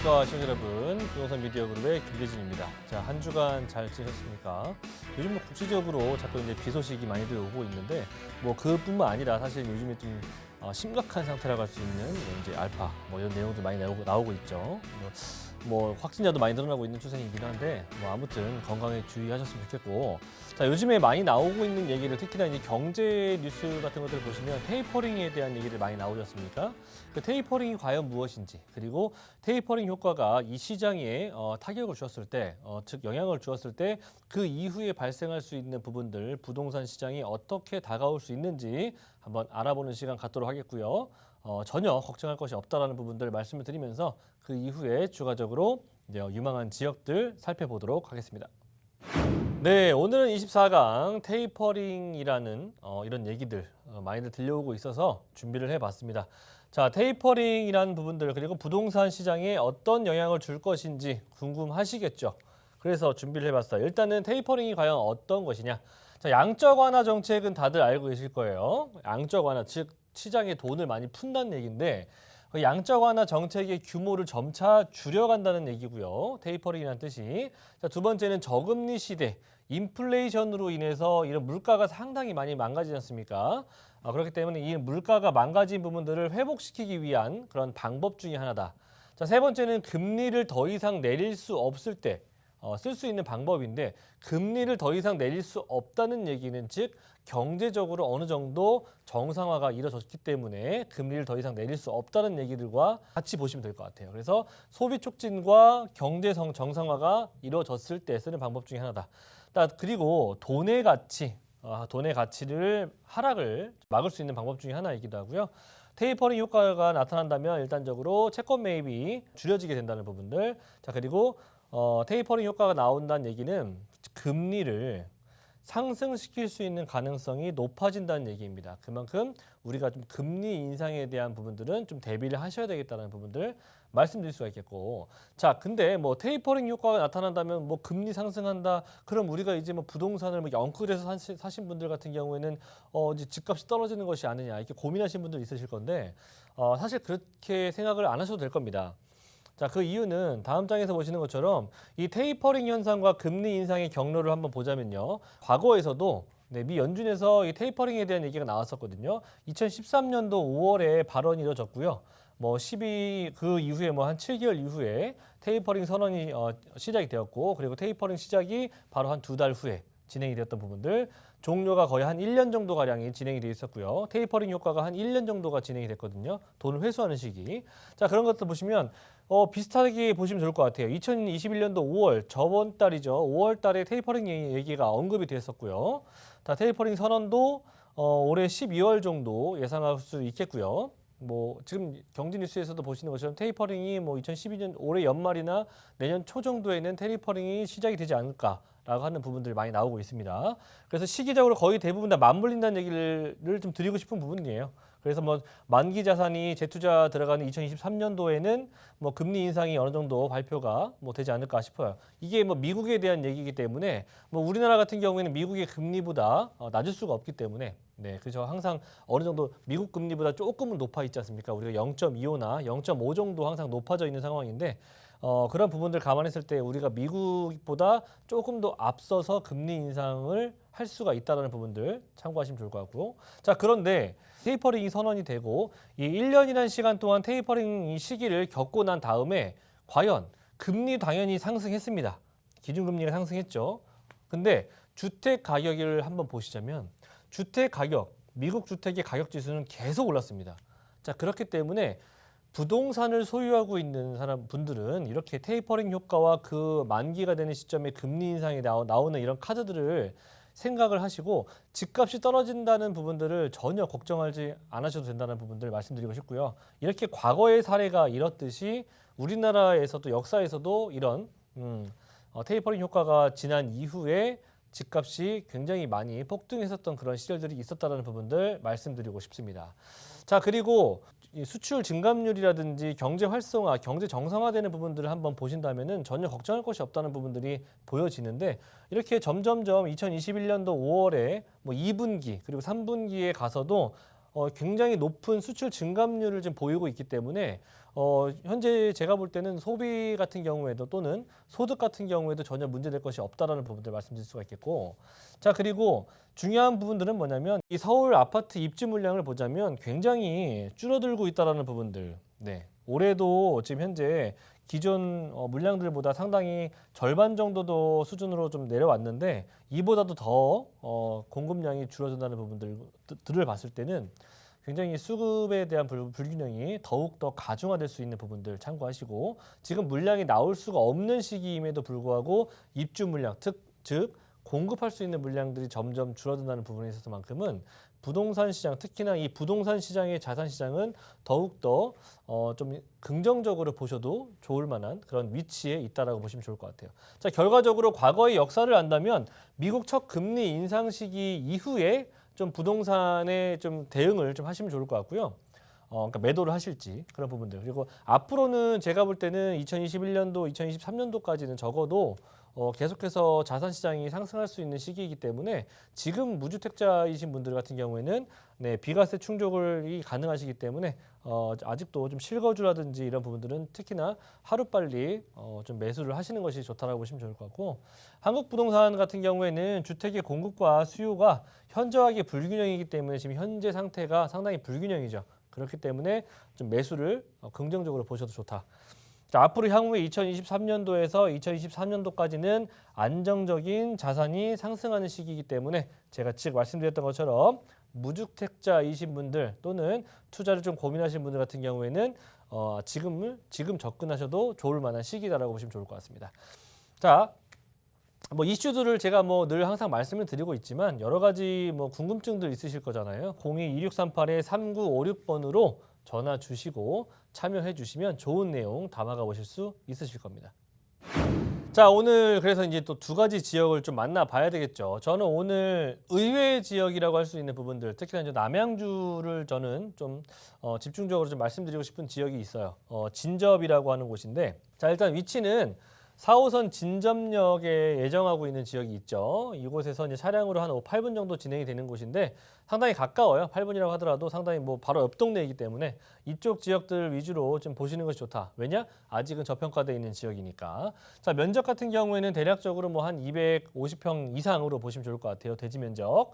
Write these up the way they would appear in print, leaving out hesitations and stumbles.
안녕하십니까 시청자 여러분, 부동산 미디어 그룹의 김대진입니다. 자, 한 주간 잘 지내셨습니까? 요즘 뭐 국제적으로 자꾸 이제 비 소식이 많이들 오고 있는데 뭐 그뿐만 아니라 사실 요즘에 좀 심각한 상태라고 할 수 있는 이제 알파 뭐 이런 내용도 많이 나오고 있죠. 뭐 확진자도 많이 늘어나고 있는 추세이긴 한데 뭐 아무튼 건강에 주의하셨으면 좋겠고, 자, 요즘에 많이 나오고 있는 얘기를 특히나 이제 경제 뉴스 같은 것들을 보시면 테이퍼링에 대한 얘기를 많이 나오지 않습니까? 그 테이퍼링이 과연 무엇인지, 그리고 테이퍼링 효과가 이 시장에 타격을 주었을 때, 즉 영향을 주었을 때 그 이후에 발생할 수 있는 부분들, 부동산 시장이 어떻게 다가올 수 있는지 한번 알아보는 시간 갖도록 하겠고요. 전혀 걱정할 것이 없다라는 부분들 말씀을 드리면서 그 이후에 추가적으로 이제 유망한 지역들 살펴보도록 하겠습니다. 네, 오늘은 24강 테이퍼링이라는 이런 얘기들 많이들 들려오고 있어서 준비를 해봤습니다. 자, 테이퍼링이라는 부분들, 그리고 부동산 시장에 어떤 영향을 줄 것인지 궁금하시겠죠? 그래서 준비를 해봤어요. 일단은 테이퍼링이 과연 어떤 것이냐? 자, 양적 완화 정책은 다들 알고 계실 거예요. 양적 완화, 즉 시장에 돈을 많이 푼다는 얘기인데, 그 양적 완화 정책의 규모를 점차 줄여간다는 얘기고요. 테이퍼링이라는 뜻이. 자, 두 번째는 저금리 시대, 인플레이션으로 인해서 이런 물가가 상당히 많이 망가지지 않습니까? 그렇기 때문에 이 물가가 망가진 부분들을 회복시키기 위한 그런 방법 중에 하나다. 자, 세 번째는 금리를 더 이상 내릴 수 없을 때 쓸 수 있는 방법인데, 금리를 더 이상 내릴 수 없다는 얘기는 즉 경제적으로 어느 정도 정상화가 이루어졌기 때문에 금리를 더 이상 내릴 수 없다는 얘기들과 같이 보시면 될 것 같아요. 그래서 소비 촉진과 경제 정상화가 이루어졌을 때 쓰는 방법 중에 하나다. 그리고 돈의 가치, 돈의 가치를 하락을 막을 수 있는 방법 중에 하나이기도 하고요. 테이퍼링 효과가 나타난다면 일단적으로 채권 매입이 줄여지게 된다는 부분들. 자, 그리고 테이퍼링 효과가 나온다는 얘기는 금리를 상승시킬 수 있는 가능성이 높아진다는 얘기입니다. 그만큼 우리가 좀 금리 인상에 대한 부분들은 좀 대비를 하셔야 되겠다는 부분들 말씀드릴 수가 있겠고, 자, 근데 뭐 테이퍼링 효과가 나타난다면 뭐 금리 상승한다, 그럼 우리가 이제 뭐 부동산을 뭐 영끌해서 사신 분들 같은 경우에는 이제 집값이 떨어지는 것이 아니냐, 이렇게 고민하시는 분들 있으실 건데 사실 그렇게 생각을 안 하셔도 될 겁니다. 자, 그 이유는 다음 장에서 보시는 것처럼 이 테이퍼링 현상과 금리 인상의 경로를 한번 보자면요. 과거에서도 미 연준에서 이 테이퍼링에 대한 얘기가 나왔었거든요. 2013년도 5월에 발언이 이루어졌고요. 그 이후에 한 7개월 이후에 테이퍼링 선언이 시작이 되었고, 그리고 테이퍼링 시작이 바로 한 2달 후에 진행이 되었던 부분들, 종료가 거의 한 1년 정도 가량이 진행이 되어 있었고요. 테이퍼링 효과가 한 1년 정도가 진행이 됐거든요. 돈을 회수하는 시기. 자, 그런 것들 보시면 비슷하게 보시면 좋을 것 같아요. 2021년도 5월, 저번 달이죠. 5월 달에 테이퍼링 얘기가 언급이 됐었고요. 테이퍼링 선언도 올해 12월 정도 예상할 수 있겠고요. 지금 경제 뉴스에서도 보시는 것처럼 테이퍼링이 2012년 올해 연말이나 내년 초 정도에는 테이퍼링이 시작이 되지 않을까라고 하는 부분들이 많이 나오고 있습니다. 그래서 시기적으로 거의 대부분 다 맞물린다는 얘기를 좀 드리고 싶은 부분이에요. 그래서 만기 자산이 재투자 들어가는 2023년도에는 금리 인상이 어느 정도 발표가 되지 않을까 싶어요. 이게 미국에 대한 얘기이기 때문에 우리나라 같은 경우에는 미국의 금리보다 낮을 수가 없기 때문에, 네, 그래서 항상 어느 정도 미국 금리보다 조금은 높아 있지 않습니까? 우리가 0.25나 0.5 정도 항상 높아져 있는 상황인데, 그런 부분들 감안했을 때 우리가 미국보다 조금 더 앞서서 금리 인상을 할 수가 있다는 부분들 참고하시면 좋을 것 같고, 자, 그런데 테이퍼링이 선언이 되고 이 1년이라는 시간 동안 테이퍼링 이 시기를 겪고 난 다음에 과연 금리 당연히 상승했습니다. 기준금리가 상승했죠. 근데 주택 가격을 한번 보시자면 주택 가격, 미국 주택의 가격 지수는 계속 올랐습니다. 자, 그렇기 때문에 부동산을 소유하고 있는 분들은 이렇게 테이퍼링 효과와 그 만기가 되는 시점에 금리 인상이 나오는 이런 카드들을 생각을 하시고 집값이 떨어진다는 부분들을 전혀 걱정하지 않으셔도 된다는 부분들 말씀드리고 싶고요. 이렇게 과거의 사례가 이렇듯이 우리나라에서도 역사에서도 이런 테이퍼링 효과가 지난 이후에 집값이 굉장히 많이 폭등했었던 그런 시절들이 있었다는 부분들 말씀드리고 싶습니다. 자, 그리고 수출 증감률이라든지 경제 활성화, 경제 정상화되는 부분들을 한번 보신다면은 전혀 걱정할 것이 없다는 부분들이 보여지는데, 이렇게 점점점 2021년도 5월에 2분기 그리고 3분기에 가서도 굉장히 높은 수출 증감률을 지금 보이고 있기 때문에 현재 제가 볼 때는 소비 같은 경우에도 또는 소득 같은 경우에도 전혀 문제될 것이 없다라는 부분들 말씀드릴 수가 있겠고, 자 그리고 중요한 부분들은 뭐냐면 이 서울 아파트 입주 물량을 보자면 굉장히 줄어들고 있다라는 부분들. 네. 올해도 지금 현재 기존 물량들보다 상당히 절반 정도도 수준으로 좀 내려왔는데 이보다도 더 공급량이 줄어든다는 부분들을 봤을 때는 굉장히 수급에 대한 불균형이 더욱 더 가중화될 수 있는 부분들 참고하시고, 지금 물량이 나올 수가 없는 시기임에도 불구하고 입주 물량, 즉 공급할 수 있는 물량들이 점점 줄어든다는 부분에 있어서만큼은 부동산 시장, 특히나 이 부동산 시장의 자산 시장은 더욱더 좀 긍정적으로 보셔도 좋을 만한 그런 위치에 있다라고 보시면 좋을 것 같아요. 자, 결과적으로 과거의 역사를 안다면 미국 첫 금리 인상 시기 이후에 좀 부동산에 좀 대응을 좀 하시면 좋을 것 같고요. 그러니까 매도를 하실지 그런 부분들. 그리고 앞으로는 제가 볼 때는 2021년도, 2023년도까지는 적어도 계속해서 자산 시장이 상승할 수 있는 시기이기 때문에 지금 무주택자이신 분들 같은 경우에는 네, 비과세 충족이 가능하시기 때문에 아직도 좀 실거주라든지 이런 부분들은 특히나 하루빨리 좀 매수를 하시는 것이 좋다라고 보시면 좋을 것 같고, 한국 부동산 같은 경우에는 주택의 공급과 수요가 현저하게 불균형이기 때문에 지금 현재 상태가 상당히 불균형이죠. 그렇기 때문에 좀 매수를 긍정적으로 보셔도 좋다. 자, 앞으로 향후에 2023년도에서 2024년도까지는 안정적인 자산이 상승하는 시기이기 때문에 제가 지금 말씀드렸던 것처럼 무주택자이신 분들 또는 투자를 좀 고민하시는 분들 같은 경우에는 지금 접근하셔도 좋을 만한 시기다라고 보시면 좋을 것 같습니다. 자, 뭐 이슈들을 제가 뭐 늘 항상 말씀을 드리고 있지만 여러 가지 뭐 궁금증들 있으실 거잖아요. 02-2638-3956번으로 전화 주시고 참여해 주시면 좋은 내용 담아가 보실 수 있으실 겁니다. 자, 오늘 그래서 이제 또 두 가지 지역을 좀 만나봐야 되겠죠. 저는 오늘 의외 지역이라고 할 수 있는 부분들, 특히나 이제 남양주를 저는 좀 집중적으로 좀 말씀드리고 싶은 지역이 있어요. 진접이라고 하는 곳인데, 자 일단 위치는 4호선 진접역에 예정하고 있는 지역이 있죠. 이곳에서 이제 차량으로 한 8분 정도 진행이 되는 곳인데 상당히 가까워요. 8분이라고 하더라도 상당히 뭐 바로 옆 동네이기 때문에 이쪽 지역들 위주로 좀 보시는 것이 좋다. 왜냐? 아직은 저평가되어 있는 지역이니까. 자, 면적 같은 경우에는 대략적으로 뭐 한 250평 이상으로 보시면 좋을 것 같아요. 대지 면적.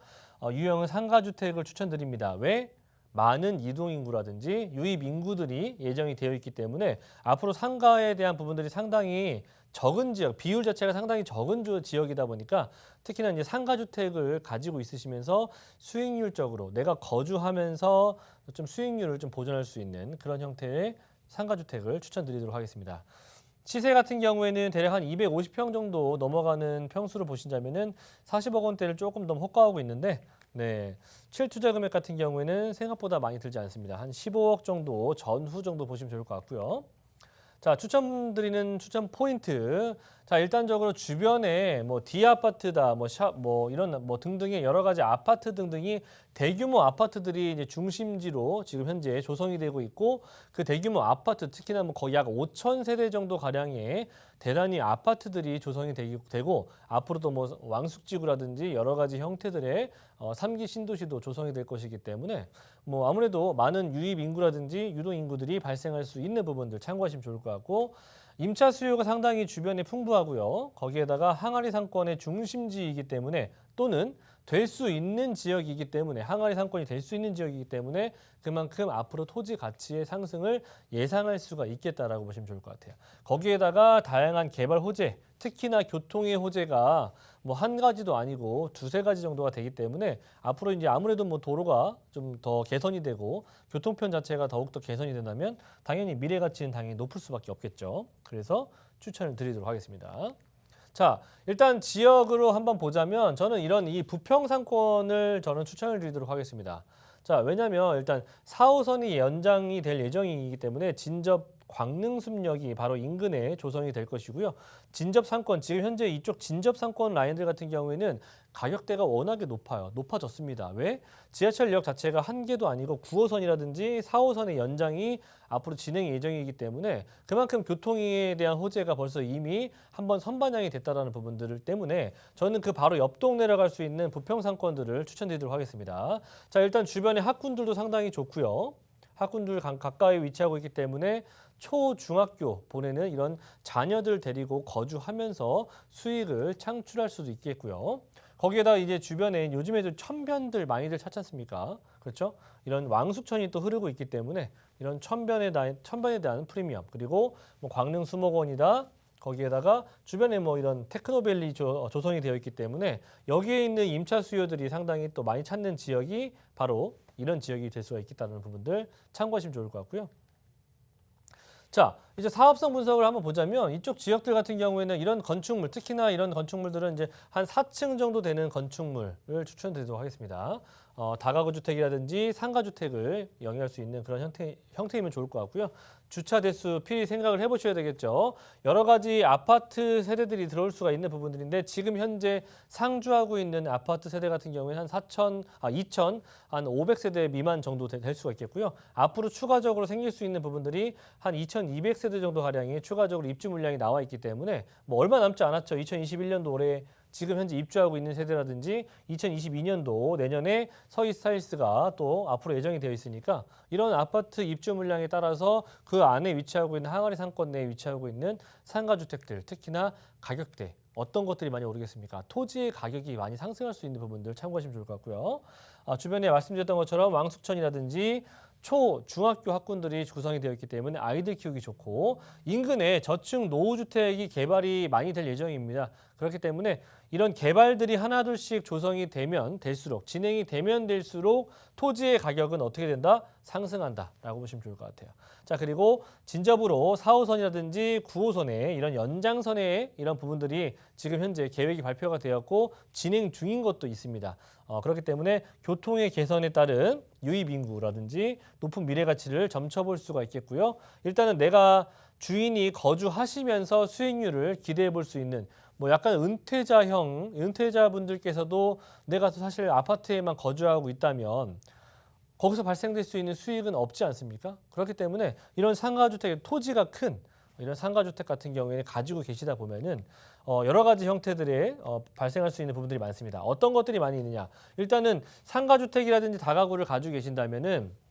유형은 상가주택을 추천드립니다. 왜? 많은 이동인구라든지 유입인구들이 예정이 되어 있기 때문에 앞으로 상가에 대한 부분들이 상당히 적은 지역, 비율 자체가 상당히 적은 지역이다 보니까 특히나 이제 상가주택을 가지고 있으시면서 수익률적으로 내가 거주하면서 좀 수익률을 좀 보존할 수 있는 그런 형태의 상가주택을 추천드리도록 하겠습니다. 시세 같은 경우에는 대략 한 250평 정도 넘어가는 평수를 보신다면은 40억 원대를 조금 더 호가하고 있는데, 네, 실투자 금액 같은 경우에는 생각보다 많이 들지 않습니다. 한 15억 정도 전후 정도 보시면 좋을 것 같고요. 자, 추천드리는 추천 포인트. 자, 일단적으로 주변에 뭐 D아파트다, 뭐 이런 뭐 등등의 여러 가지 아파트 등등이 대규모 아파트들이 이제 중심지로 지금 현재 조성이 되고 있고, 그 대규모 아파트 특히나 뭐 거의 약 5천 세대 정도 가량의 대단히 아파트들이 조성이 되고 앞으로도 뭐 왕숙지구라든지 여러 가지 형태들의 3기 신도시도 조성이 될 것이기 때문에 뭐 아무래도 많은 유입 인구라든지 유동 인구들이 발생할 수 있는 부분들 참고하시면 좋을 것 같고, 임차 수요가 상당히 주변에 풍부하고요. 거기에다가 항아리 상권의 중심지이기 때문에 또는 될 수 있는 지역이기 때문에 항아리 상권이 될 수 있는 지역이기 때문에 그만큼 앞으로 토지 가치의 상승을 예상할 수가 있겠다라고 보시면 좋을 것 같아요. 거기에다가 다양한 개발 호재, 특히나 교통의 호재가 뭐 한 가지도 아니고 두세 가지 정도가 되기 때문에 앞으로 이제 아무래도 뭐 도로가 좀 더 개선이 되고 교통편 자체가 더욱더 개선이 된다면 당연히 미래 가치는 당연히 높을 수밖에 없겠죠. 그래서 추천을 드리도록 하겠습니다. 자, 일단 지역으로 한번 보자면 저는 이런 이 부평 상권을 저는 추천을 드리도록 하겠습니다. 자, 왜냐하면 일단 4호선이 연장이 될 예정이기 때문에 진접 광능숲역이 바로 인근에 조성이 될 것이고요. 진접 상권, 지금 현재 이쪽 진접 상권 라인들 같은 경우에는 가격대가 워낙에 높아졌습니다. 왜? 지하철역 자체가 한 개도 아니고 9호선이라든지 4호선의 연장이 앞으로 진행 예정이기 때문에 그만큼 교통에 대한 호재가 벌써 이미 한번 선반영이 됐다는 부분들 때문에 저는 그 바로 옆 동네로 갈 수 있는 부평 상권들을 추천드리도록 하겠습니다. 자, 일단 주변의 학군들도 상당히 좋고요. 학군들 가까이 위치하고 있기 때문에 초중학교 보내는 이런 자녀들 데리고 거주하면서 수익을 창출할 수도 있겠고요. 거기에다 이제 주변에 요즘에도 천변들 많이들 찾지 않습니까? 그렇죠? 이런 왕숙천이 또 흐르고 있기 때문에 이런 천변에 대한 프리미엄, 그리고 뭐 광릉 수목원이다. 거기에다가 주변에 뭐 이런 테크노밸리 조성이 되어 있기 때문에 여기에 있는 임차 수요들이 상당히 또 많이 찾는 지역이 바로 이런 지역이 될 수가 있겠다는 부분들 참고하시면 좋을 것 같고요. 자, 이제 사업성 분석을 한번 보자면 이쪽 지역들 같은 경우에는 이런 건축물, 특히나 이런 건축물들은 이제 한 4층 정도 되는 건축물을 추천드리도록 하겠습니다. 다가구 주택이라든지 상가 주택을 영위할 수 있는 그런 형태이면 좋을 것 같고요. 주차 대수 필히 생각을 해보셔야 되겠죠. 여러 가지 아파트 세대들이 들어올 수가 있는 부분들인데 지금 현재 상주하고 있는 아파트 세대 같은 경우에는 한 2천, 한 500세대 미만 정도 될 수가 있겠고요. 앞으로 추가적으로 생길 수 있는 부분들이 한 2,200세대 정도 가량이 추가적으로 입주 물량이 나와 있기 때문에 뭐 얼마 남지 않았죠. 2021년도 올해 지금 현재 입주하고 있는 세대라든지 2022년도 내년에 서희 스타일스가 또 앞으로 예정이 되어 있으니까 이런 아파트 입주 물량에 따라서 그 안에 위치하고 있는 항아리 상권 내에 위치하고 있는 상가주택들, 특히나 가격대 어떤 것들이 많이 오르겠습니까? 토지의 가격이 많이 상승할 수 있는 부분들 참고하시면 좋을 것 같고요. 주변에 말씀드렸던 것처럼 왕숙천이라든지 중학교 학군들이 구성이 되어 있기 때문에 아이들 키우기 좋고 인근에 저층 노후주택이 개발이 많이 될 예정입니다. 그렇기 때문에 이런 개발들이 하나둘씩 조성이 되면 될수록 진행이 되면 될수록 토지의 가격은 어떻게 된다? 상승한다라고 보시면 좋을 것 같아요. 자, 그리고 진접으로 4호선이라든지 9호선의 이런 연장선의 이런 부분들이 지금 현재 계획이 발표가 되었고 진행 중인 것도 있습니다. 그렇기 때문에 교통의 개선에 따른 유입 인구라든지 높은 미래 가치를 점쳐볼 수가 있겠고요. 일단은 내가 주인이 거주하시면서 수익률을 기대해 볼 수 있는 뭐 약간 은퇴자분들께서도 내가 사실 아파트에만 거주하고 있다면 거기서 발생될 수 있는 수익은 없지 않습니까? 그렇기 때문에 이런 상가주택, 토지가 큰 이런 상가주택 같은 경우에는 가지고 계시다 보면은 여러 가지 형태들의 발생할 수 있는 부분들이 많습니다. 어떤 것들이 많이 있느냐? 일단은 상가주택이라든지 다가구를 가지고 계신다면은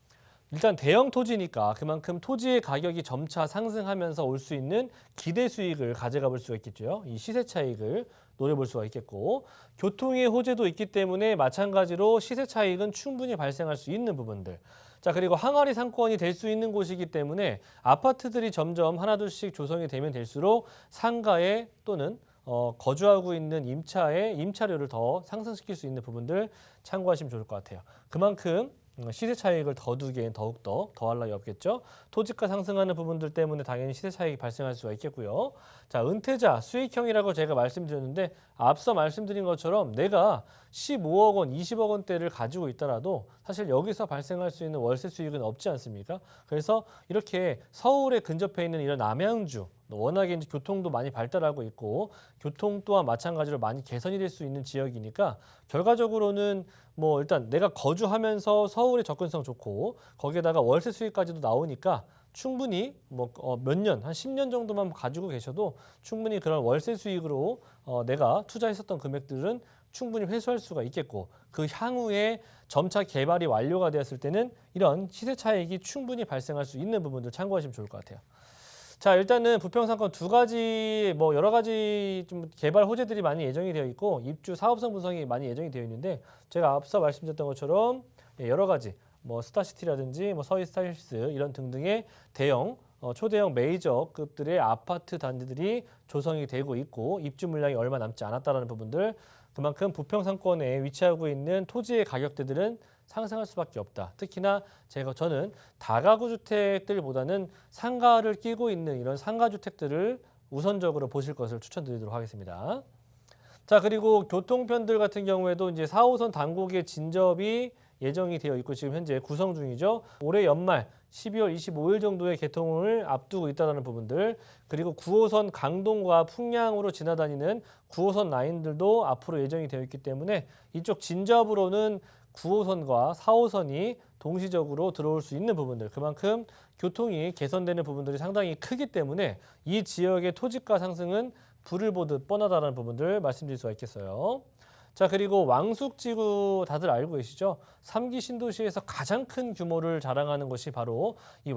일단 대형 토지니까 그만큼 토지의 가격이 점차 상승하면서 올 수 있는 기대 수익을 가져가 볼 수가 있겠죠. 이 시세 차익을 노려볼 수가 있겠고 교통의 호재도 있기 때문에 마찬가지로 시세 차익은 충분히 발생할 수 있는 부분들. 자, 그리고 항아리 상권이 될 수 있는 곳이기 때문에 아파트들이 점점 하나둘씩 조성이 되면 될수록 상가에 또는 거주하고 있는 임차의 임차료를 더 상승시킬 수 있는 부분들 참고하시면 좋을 것 같아요. 그만큼 시세 차익을 더두기엔 더욱더 더할 나위 없겠죠. 토지가 상승하는 부분들 때문에 당연히 시세 차익이 발생할 수가 있겠고요. 자, 은퇴자 수익형이라고 제가 말씀드렸는데 앞서 말씀드린 것처럼 내가 15억 원, 20억 원대를 가지고 있더라도 사실 여기서 발생할 수 있는 월세 수익은 없지 않습니까? 그래서 이렇게 서울에 근접해 있는 이런 남양주 워낙에 이제 교통도 많이 발달하고 있고 교통 또한 마찬가지로 많이 개선이 될 수 있는 지역이니까 결과적으로는 뭐 일단 내가 거주하면서 서울의 접근성 좋고 거기에다가 월세 수익까지도 나오니까 충분히 뭐 몇 년, 한 10년 정도만 가지고 계셔도 충분히 그런 월세 수익으로 내가 투자했었던 금액들은 충분히 회수할 수가 있겠고 그 향후에 점차 개발이 완료가 되었을 때는 이런 시세 차익이 충분히 발생할 수 있는 부분들 참고하시면 좋을 것 같아요. 자, 일단은 부평상권 두 가지 뭐 여러 가지 좀 개발 호재들이 많이 예정이 되어 있고 입주 사업성 분석이 많이 예정이 되어 있는데 제가 앞서 말씀드렸던 것처럼 여러 가지 뭐 스타시티라든지 뭐 서희 스타일스 이런 등등의 대형 초대형 메이저급들의 아파트 단지들이 조성이 되고 있고 입주 물량이 얼마 남지 않았다라는 부분들 그만큼 부평 상권에 위치하고 있는 토지의 가격대들은 상승할 수밖에 없다. 특히나 저는 다가구 주택들보다는 상가를 끼고 있는 이런 상가 주택들을 우선적으로 보실 것을 추천드리도록 하겠습니다. 자, 그리고 교통편들 같은 경우에도 이제 4호선 단곡의 진접이 예정이 되어 있고 지금 현재 구성 중이죠. 올해 연말 12월 25일 정도의 개통을 앞두고 있다는 부분들 그리고 9호선 강동과 풍량으로 지나다니는 9호선 라인들도 앞으로 예정이 되어 있기 때문에 이쪽 진접으로는 9호선과 4호선이 동시적으로 들어올 수 있는 부분들 그만큼 교통이 개선되는 부분들이 상당히 크기 때문에 이 지역의 토지가 상승은 불을 보듯 뻔하다는 부분들 말씀드릴 수가 있겠어요. 자, 그리고 왕숙지구 다들 알고 계시죠? 3기 신도시에서 가장 큰 규모를 자랑하는 것이 바로 이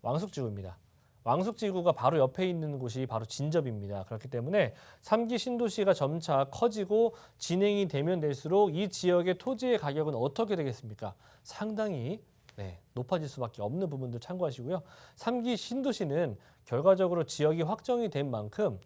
왕숙지구입니다. 왕숙지구가 바로 옆에 있는 곳이 바로 진접입니다. 그렇기 때문에 3기 신도시가 점차 커지고 진행이 되면 될수록 이 지역의 토지의 가격은 어떻게 되겠습니까? 상당히 높아질 수밖에 없는 부분들 참고하시고요. 3기 신도시는 결과적으로 지역이 확정이 된 만큼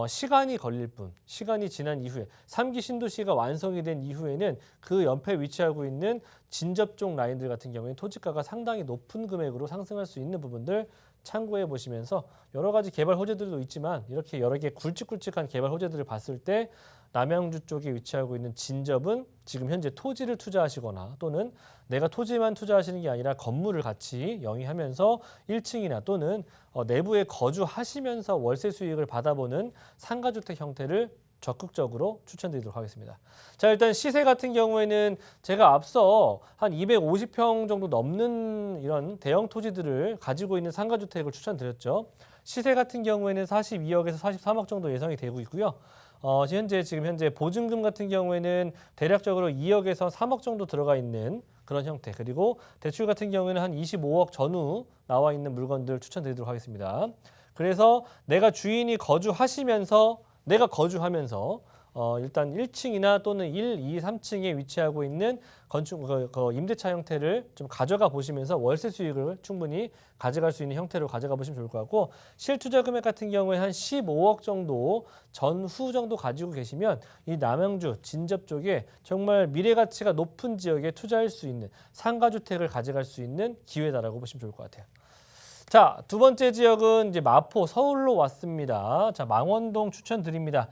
시간이 걸릴 뿐, 시간이 지난 이후에 3기 신도시가 완성이 된 이후에는 그 옆에 위치하고 있는 진접 쪽 라인들 같은 경우에 토지가가 상당히 높은 금액으로 상승할 수 있는 부분들 참고해 보시면서 여러 가지 개발 호재들도 있지만 이렇게 여러 개 굵직굵직한 개발 호재들을 봤을 때 남양주 쪽에 위치하고 있는 진접은 지금 현재 토지를 투자하시거나 또는 내가 토지만 투자하시는 게 아니라 건물을 같이 영위하면서 1층이나 또는 내부에 거주하시면서 월세 수익을 받아보는 상가주택 형태를 적극적으로 추천드리도록 하겠습니다. 자, 일단 시세 같은 경우에는 제가 앞서 한 250평 정도 넘는 이런 대형 토지들을 가지고 있는 상가주택을 추천드렸죠. 시세 같은 경우에는 42억에서 43억 정도 예상이 되고 있고요. 지금 현재 보증금 같은 경우에는 대략적으로 2억에서 3억 정도 들어가 있는 그런 형태, 그리고 대출 같은 경우에는 한 25억 전후 나와 있는 물건들 추천드리도록 하겠습니다. 그래서 내가 거주하면서 일단 1층이나 또는 1, 2, 3층에 위치하고 있는 임대차 형태를 좀 가져가 보시면서 월세 수익을 충분히 가져갈 수 있는 형태로 가져가 보시면 좋을 것 같고, 실투자 금액 같은 경우에 한 15억 정도 전후 정도 가지고 계시면 이 남양주 진접 쪽에 정말 미래 가치가 높은 지역에 투자할 수 있는 상가주택을 가져갈 수 있는 기회다라고 보시면 좋을 것 같아요. 자, 두 번째 지역은 이제 마포, 서울로 왔습니다. 자, 망원동 추천드립니다.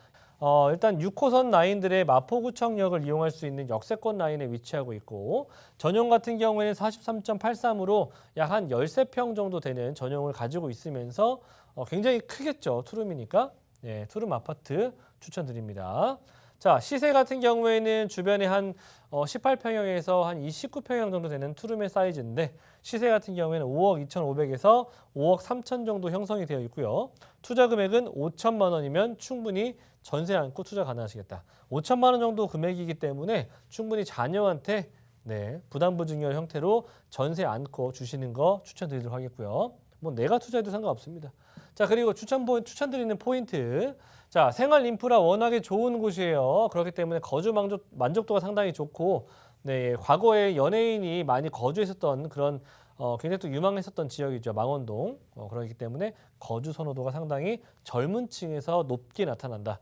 일단 6호선 라인들의 마포구청역을 이용할 수 있는 역세권 라인에 위치하고 있고, 전용 같은 경우에는 43.83으로 약 한 13평 정도 되는 전용을 가지고 있으면서 굉장히 크겠죠. 투룸이니까. 네, 투룸 아파트 추천드립니다. 자, 시세 같은 경우에는 주변에 한 18평형에서 한 29평형 정도 되는 투룸의 사이즈인데, 시세 같은 경우에는 5억 2,500에서 5억 3천 정도 형성이 되어 있고요. 투자 금액은 5천만 원이면 충분히 전세 안고 투자 가능하시겠다. 5천만 원 정도 금액이기 때문에 충분히 자녀한테 부담부 증여 형태로 전세 안고 주시는 거 추천드리도록 하겠고요. 뭐 내가 투자해도 상관없습니다. 자, 그리고 추천드리는 포인트. 자, 생활 인프라 워낙에 좋은 곳이에요. 그렇기 때문에 거주 만족도가 상당히 좋고, 과거에 연예인이 많이 거주했었던 그런 굉장히 또 유망했었던 지역이죠. 망원동. 그렇기 때문에 거주 선호도가 상당히 젊은 층에서 높게 나타난다.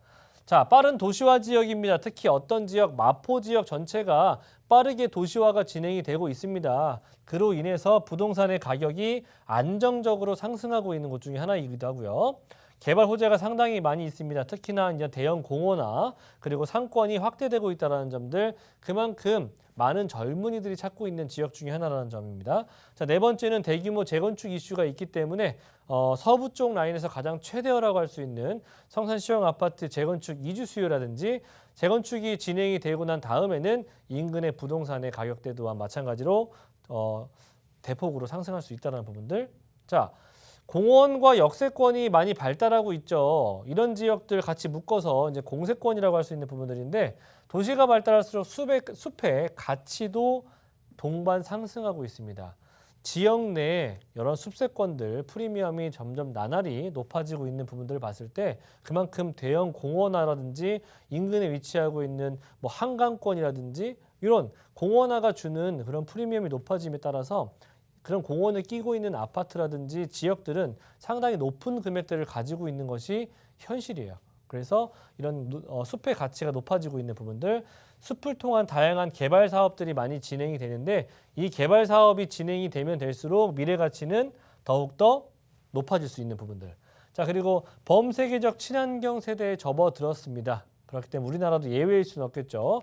자, 빠른 도시화 지역입니다. 특히 어떤 지역, 마포 지역 전체가 빠르게 도시화가 진행이 되고 있습니다. 그로 인해서 부동산의 가격이 안정적으로 상승하고 있는 곳 중에 하나이기도 하고요. 개발 호재가 상당히 많이 있습니다. 특히나 이제 대형 공원화 그리고 상권이 확대되고 있다는 점들, 그만큼 많은 젊은이들이 찾고 있는 지역 중에 하나라는 점입니다. 자, 네 번째는 대규모 재건축 이슈가 있기 때문에 서부 쪽 라인에서 가장 최대어라고 할 수 있는 성산시형 아파트 재건축 이주 수요라든지, 재건축이 진행이 되고 난 다음에는 인근의 부동산의 가격대 또한 마찬가지로 대폭으로 상승할 수 있다는 부분들. 자, 공원과 역세권이 많이 발달하고 있죠. 이런 지역들 같이 묶어서 이제 공세권이라고 할 수 있는 부분들인데, 도시가 발달할수록 숲의 가치도 동반 상승하고 있습니다. 지역 내 여러 숲세권들 프리미엄이 점점 나날이 높아지고 있는 부분들을 봤을 때, 그만큼 대형 공원화라든지 인근에 위치하고 있는 뭐 한강권이라든지 이런 공원화가 주는 그런 프리미엄이 높아짐에 따라서 그런 공원을 끼고 있는 아파트라든지 지역들은 상당히 높은 금액대를 가지고 있는 것이 현실이에요. 그래서 이런 숲의 가치가 높아지고 있는 부분들, 숲을 통한 다양한 개발 사업들이 많이 진행이 되는데, 이 개발 사업이 진행이 되면 될수록 미래 가치는 더욱더 높아질 수 있는 부분들. 자, 그리고 범세계적 친환경 세대에 접어들었습니다. 그렇기 때문에 우리나라도 예외일 수는 없겠죠.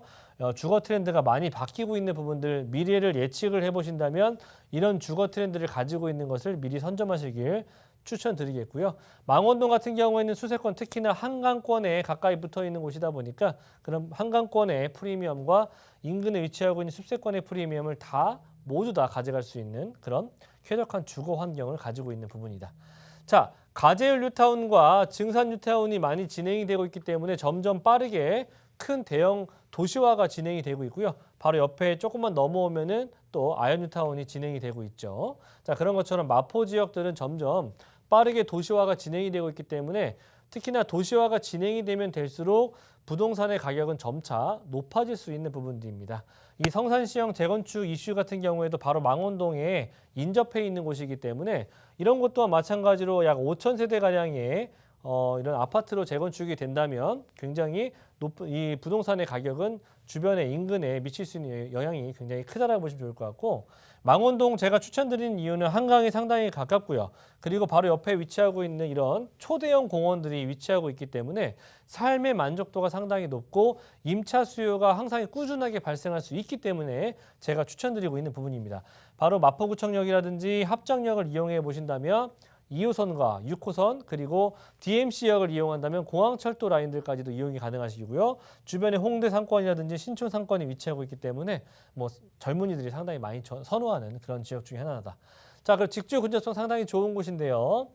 주거 트렌드가 많이 바뀌고 있는 부분들, 미래를 예측을 해보신다면 이런 주거 트렌드를 가지고 있는 것을 미리 선점하시길 추천드리겠고요. 망원동 같은 경우에는 수세권, 특히나 한강권에 가까이 붙어 있는 곳이다 보니까 그런 한강권의 프리미엄과 인근에 위치하고 있는 숲세권의 프리미엄을 모두 다 가져갈 수 있는 그런 쾌적한 주거 환경을 가지고 있는 부분이다. 자, 가재열 뉴타운과 증산 뉴타운이 많이 진행이 되고 있기 때문에 점점 빠르게 큰 대형 도시화가 진행이 되고 있고요. 바로 옆에 조금만 넘어오면은 또 아현뉴타운이 진행이 되고 있죠. 자, 그런 것처럼 마포 지역들은 점점 빠르게 도시화가 진행이 되고 있기 때문에 특히나 도시화가 진행이 되면 될수록 부동산의 가격은 점차 높아질 수 있는 부분들입니다. 이 성산시형 재건축 이슈 같은 경우에도 바로 망원동에 인접해 있는 곳이기 때문에 이런 것 또한 마찬가지로 약 5천 세대 가량의 이런 아파트로 재건축이 된다면 굉장히 높은 이 부동산의 가격은 주변의 인근에 미칠 수 있는 영향이 굉장히 크다라고 보시면 좋을 것 같고, 망원동 제가 추천드리는 이유는 한강이 상당히 가깝고요. 그리고 바로 옆에 위치하고 있는 이런 초대형 공원들이 위치하고 있기 때문에 삶의 만족도가 상당히 높고 임차 수요가 항상 꾸준하게 발생할 수 있기 때문에 제가 추천드리고 있는 부분입니다. 바로 마포구청역이라든지 합정역을 이용해 보신다면 2호선과 6호선 그리고 DMC역을 이용한다면 공항철도 라인들까지도 이용이 가능하시고요. 주변에 홍대 상권이라든지 신촌 상권이 위치하고 있기 때문에 뭐 젊은이들이 상당히 많이 선호하는 그런 지역 중에 하나다. 자, 그리고 직주 근접성 상당히 좋은 곳인데요.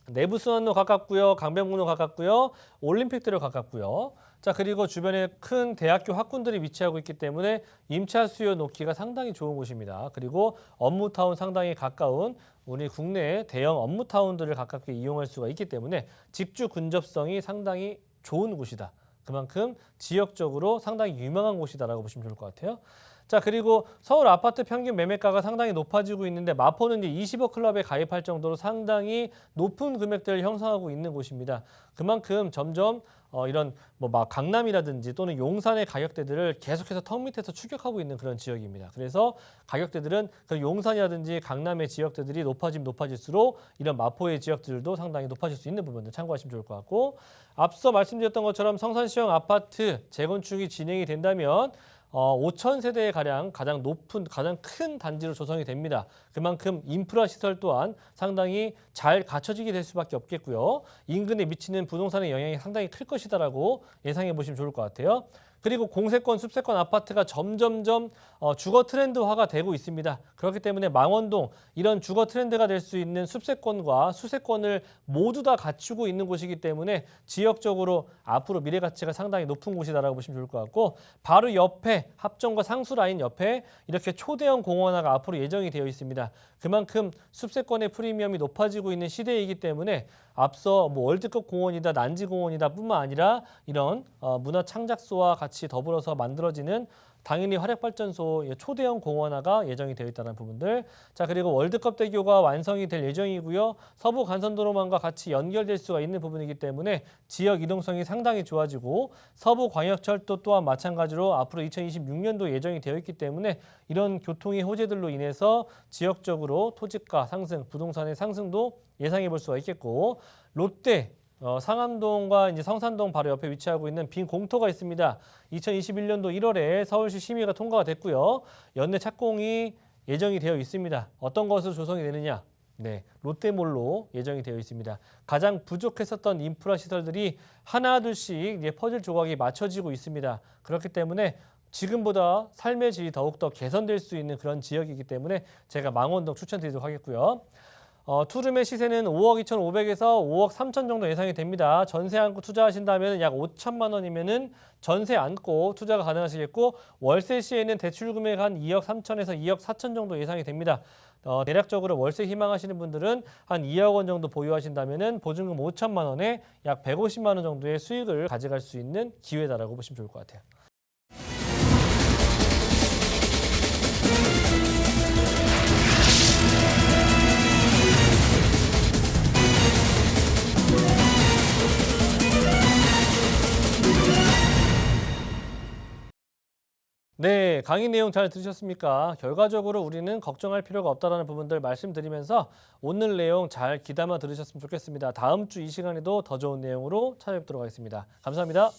내부순환로 가깝고요. 강변북로 가깝고요. 올림픽대로 가깝고요. 자, 그리고 주변에 큰 대학교 학군들이 위치하고 있기 때문에 임차 수요 놓기가 상당히 좋은 곳입니다. 그리고 업무타운 상당히 가까운 우리 국내 대형 업무타운들을 가깝게 이용할 수가 있기 때문에 직주 근접성이 상당히 좋은 곳이다. 그만큼 지역적으로 상당히 유명한 곳이다라고 보시면 좋을 것 같아요. 자, 그리고 서울 아파트 평균 매매가가 상당히 높아지고 있는데 마포는 이제 20억 클럽에 가입할 정도로 상당히 높은 금액대를 형성하고 있는 곳입니다. 그만큼 점점 이런 막 강남이라든지 또는 용산의 가격대들을 계속해서 턱 밑에서 추격하고 있는 그런 지역입니다. 그래서 가격대들은 그 용산이라든지 강남의 지역대들이 높아지면 높아질수록 이런 마포의 지역들도 상당히 높아질 수 있는 부분들 참고하시면 좋을 것 같고, 앞서 말씀드렸던 것처럼 성산시형 아파트 재건축이 진행이 된다면 5천 세대의 가장 높은 가장 큰 단지로 조성이 됩니다. 그만큼 인프라 시설 또한 상당히 잘 갖춰지게 될 수밖에 없겠고요. 인근에 미치는 부동산의 영향이 상당히 클 것이다라고 예상해 보시면 좋을 것 같아요. 그리고 공세권, 숲세권 아파트가 점점점 주거 트렌드화가 되고 있습니다. 그렇기 때문에 망원동 이런 주거 트렌드가 될 수 있는 숲세권과 수세권을 모두 다 갖추고 있는 곳이기 때문에 지역적으로 앞으로 미래 가치가 상당히 높은 곳이다라고 보시면 좋을 것 같고, 바로 옆에 합정과 상수 라인 옆에 이렇게 초대형 공원화가 앞으로 예정이 되어 있습니다. 그만큼 숲세권의 프리미엄이 높아지고 있는 시대이기 때문에 앞서 월드컵 공원이다, 난지 공원이다 뿐만 아니라 이런 문화 창작소와 같이 더불어서 만들어지는 당연히 화력발전소 초대형 공원화가 예정이 되어 있다는 부분들. 자, 그리고 월드컵 대교가 완성이 될 예정이고요. 서부 간선도로망과 같이 연결될 수가 있는 부분이기 때문에 지역 이동성이 상당히 좋아지고, 서부 광역철도 또한 마찬가지로 앞으로 2026년도 예정이 되어 있기 때문에 이런 교통의 호재들로 인해서 지역적으로 토지가 상승, 부동산의 상승도 예상해 볼 수가 있겠고, 롯데 상암동과 이제 성산동 바로 옆에 위치하고 있는 빈 공터가 있습니다. 2021년도 1월에 서울시 심의가 통과가 됐고요. 연내 착공이 예정이 되어 있습니다. 어떤 것으로 조성이 되느냐? 네, 롯데몰로 예정이 되어 있습니다. 가장 부족했었던 인프라 시설들이 하나 둘씩 이제 퍼즐 조각이 맞춰지고 있습니다. 그렇기 때문에 지금보다 삶의 질이 더욱더 개선될 수 있는 그런 지역이기 때문에 제가 망원동 추천드리도록 하겠고요. 투룸의 시세는 5억 2,500에서 5억 3천 정도 예상이 됩니다. 전세 안고 투자하신다면 약 5천만 원이면은 전세 안고 투자가 가능하시겠고, 월세 시에는 대출 금액 한 2억 3천에서 2억 4천 정도 예상이 됩니다. 대략적으로 월세 희망하시는 분들은 한 2억 원 정도 보유하신다면은 보증금 5천만 원에 약 150만 원 정도의 수익을 가져갈 수 있는 기회다라고 보시면 좋을 것 같아요. 네, 강의 내용 잘 들으셨습니까? 결과적으로 우리는 걱정할 필요가 없다는 부분들 말씀드리면서 오늘 내용 잘 귀담아 들으셨으면 좋겠습니다. 다음 주 이 시간에도 더 좋은 내용으로 찾아뵙도록 하겠습니다. 감사합니다.